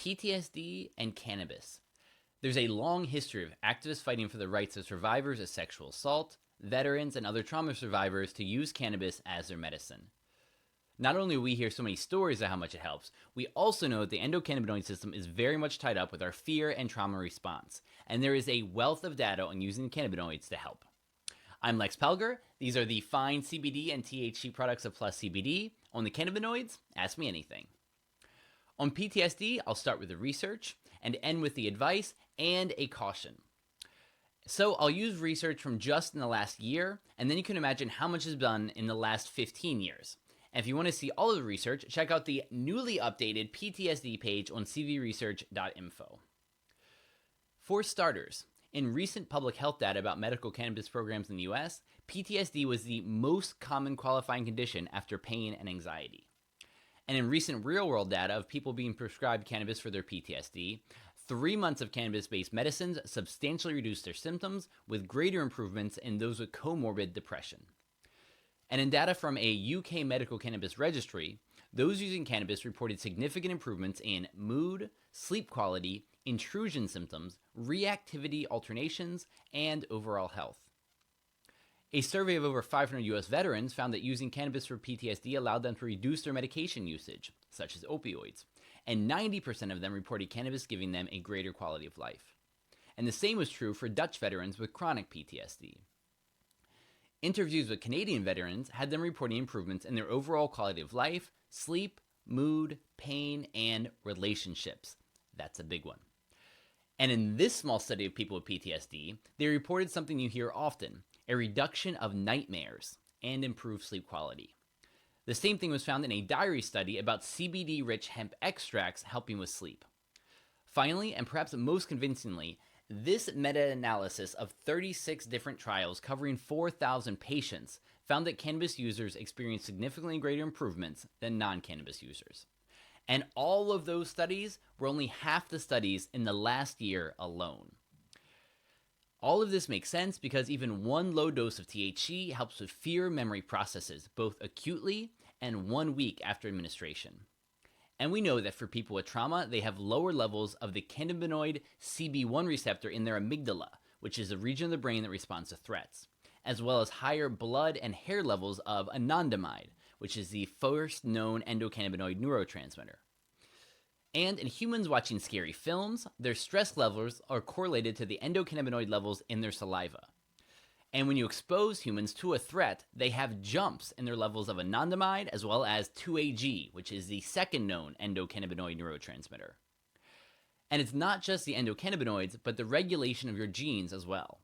PTSD and cannabis. There's a long history of activists fighting for the rights of survivors of sexual assault, veterans, and other trauma survivors to use cannabis as their medicine. Not only do we hear so many stories of how much it helps, we also know that the endocannabinoid system is very much tied up with our fear and trauma response, and there is a wealth of data on using cannabinoids to help. I'm Lex Pelger. These are the fine CBD and THC products of PlusCBD. On the cannabinoids, ask me anything. On PTSD, I'll start with the research and end with the advice and a caution. So I'll use research from just in the last year, and then you can imagine how much is done in the last 15 years. And if you want to see all of the research, check out the newly updated PTSD page on CVResearch.info. For starters, in recent public health data about medical cannabis programs in the US, PTSD was the most common qualifying condition after pain and anxiety. And in recent real-world data of people being prescribed cannabis for their PTSD, 3 months of cannabis-based medicines substantially reduced their symptoms, with greater improvements in those with comorbid depression. And in data from a UK medical cannabis registry, those using cannabis reported significant improvements in mood, sleep quality, intrusion symptoms, reactivity alternations, and overall health. A survey of over 500 US veterans found that using cannabis for PTSD allowed them to reduce their medication usage, such as opioids, and 90% of them reported cannabis giving them a greater quality of life. And the same was true for Dutch veterans with chronic PTSD. Interviews with Canadian veterans had them reporting improvements in their overall quality of life, sleep, mood, pain, and relationships. That's a big one. And in this small study of people with PTSD, they reported something you hear often, a reduction of nightmares and improved sleep quality. The same thing was found in a diary study about CBD-rich hemp extracts helping with sleep. Finally, and perhaps most convincingly, this meta-analysis of 36 different trials covering 4,000 patients found that cannabis users experienced significantly greater improvements than non-cannabis users. And all of those studies were only half the studies in the last year alone. All of this makes sense because even one low dose of THC helps with fear memory processes, both acutely and 1 week after administration. And we know that for people with trauma, they have lower levels of the cannabinoid CB1 receptor in their amygdala, which is the region of the brain that responds to threats, as well as higher blood and hair levels of anandamide, which is the first known endocannabinoid neurotransmitter. And in humans watching scary films, their stress levels are correlated to the endocannabinoid levels in their saliva. And when you expose humans to a threat, they have jumps in their levels of anandamide as well as 2-AG, which is the second known endocannabinoid neurotransmitter. And it's not just the endocannabinoids, but the regulation of your genes as well.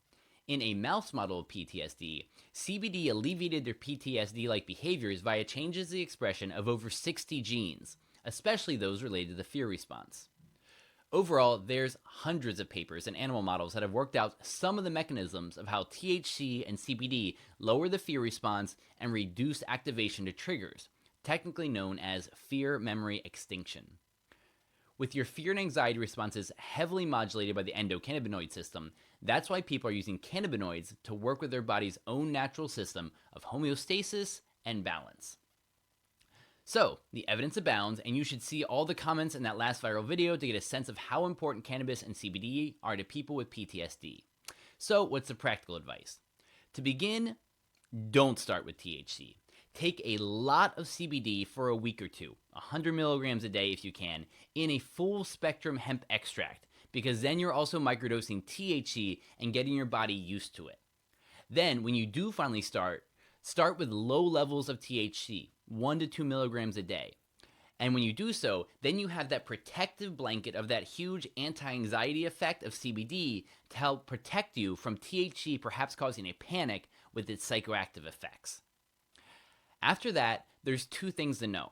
In a mouse model of PTSD, CBD alleviated their PTSD-like behaviors via changes in the expression of over 60 genes, especially those related to the fear response. Overall, there's hundreds of papers and animal models that have worked out some of the mechanisms of how THC and CBD lower the fear response and reduce activation to triggers, technically known as fear memory extinction. With your fear and anxiety responses heavily modulated by the endocannabinoid system, that's why people are using cannabinoids to work with their body's own natural system of homeostasis and balance. So, the evidence abounds, and you should see all the comments in that last viral video to get a sense of how important cannabis and CBD are to people with PTSD. So, what's the practical advice? To begin, don't start with THC. Take a lot of CBD for a week or two, 100 milligrams a day if you can, in a full spectrum hemp extract, because then you're also microdosing THC and getting your body used to it. Then, when you do finally start with low levels of THC, 1 to 2 milligrams a day. And when you do so, then you have that protective blanket of that huge anti-anxiety effect of CBD to help protect you from THC perhaps causing a panic with its psychoactive effects. After that, there's 2 things to know.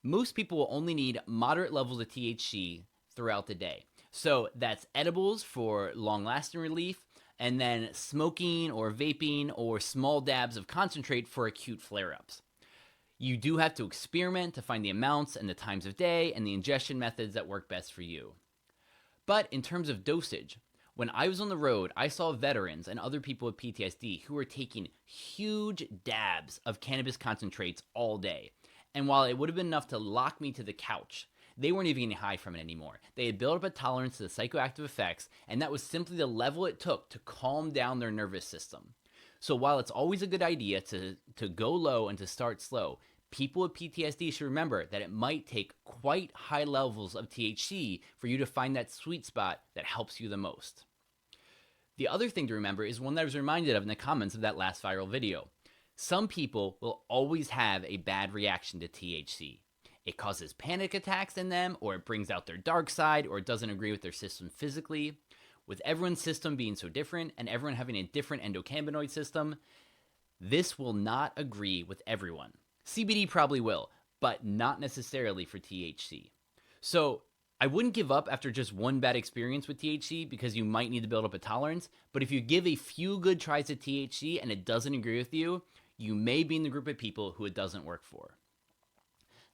Most people will only need moderate levels of THC throughout the day. So that's edibles for long-lasting relief, and then smoking or vaping or small dabs of concentrate for acute flare-ups. You do have to experiment to find the amounts and the times of day and the ingestion methods that work best for you. But in terms of dosage, when I was on the road, I saw veterans and other people with PTSD who were taking huge dabs of cannabis concentrates all day. And while it would have been enough to lock me to the couch, they weren't even getting high from it anymore. They had built up a tolerance to the psychoactive effects, and that was simply the level it took to calm down their nervous system. So while it's always a good idea to go low and to start slow, people with PTSD should remember that it might take quite high levels of THC for you to find that sweet spot that helps you the most. The other thing to remember is one that I was reminded of in the comments of that last viral video. Some people will always have a bad reaction to THC. It causes panic attacks in them, or it brings out their dark side, or it doesn't agree with their system physically. With everyone's system being so different and everyone having a different endocannabinoid system, this will not agree with everyone. CBD probably will, but not necessarily for THC. So I wouldn't give up after just one bad experience with THC because you might need to build up a tolerance, but if you give a few good tries to THC and it doesn't agree with you, you may be in the group of people who it doesn't work for.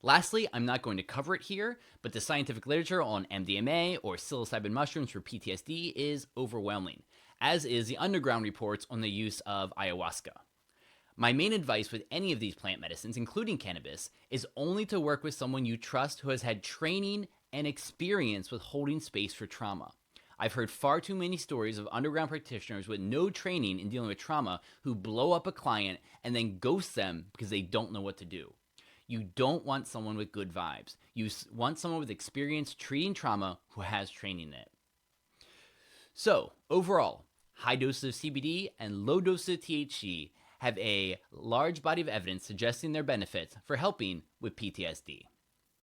Lastly, I'm not going to cover it here, but the scientific literature on MDMA or psilocybin mushrooms for PTSD is overwhelming, as is the underground reports on the use of ayahuasca. My main advice with any of these plant medicines, including cannabis, is only to work with someone you trust who has had training and experience with holding space for trauma. I've heard far too many stories of underground practitioners with no training in dealing with trauma who blow up a client and then ghost them because they don't know what to do. You don't want someone with good vibes. You want someone with experience treating trauma who has training in it. So, overall, high doses of CBD and low doses of THC have a large body of evidence suggesting their benefits for helping with PTSD.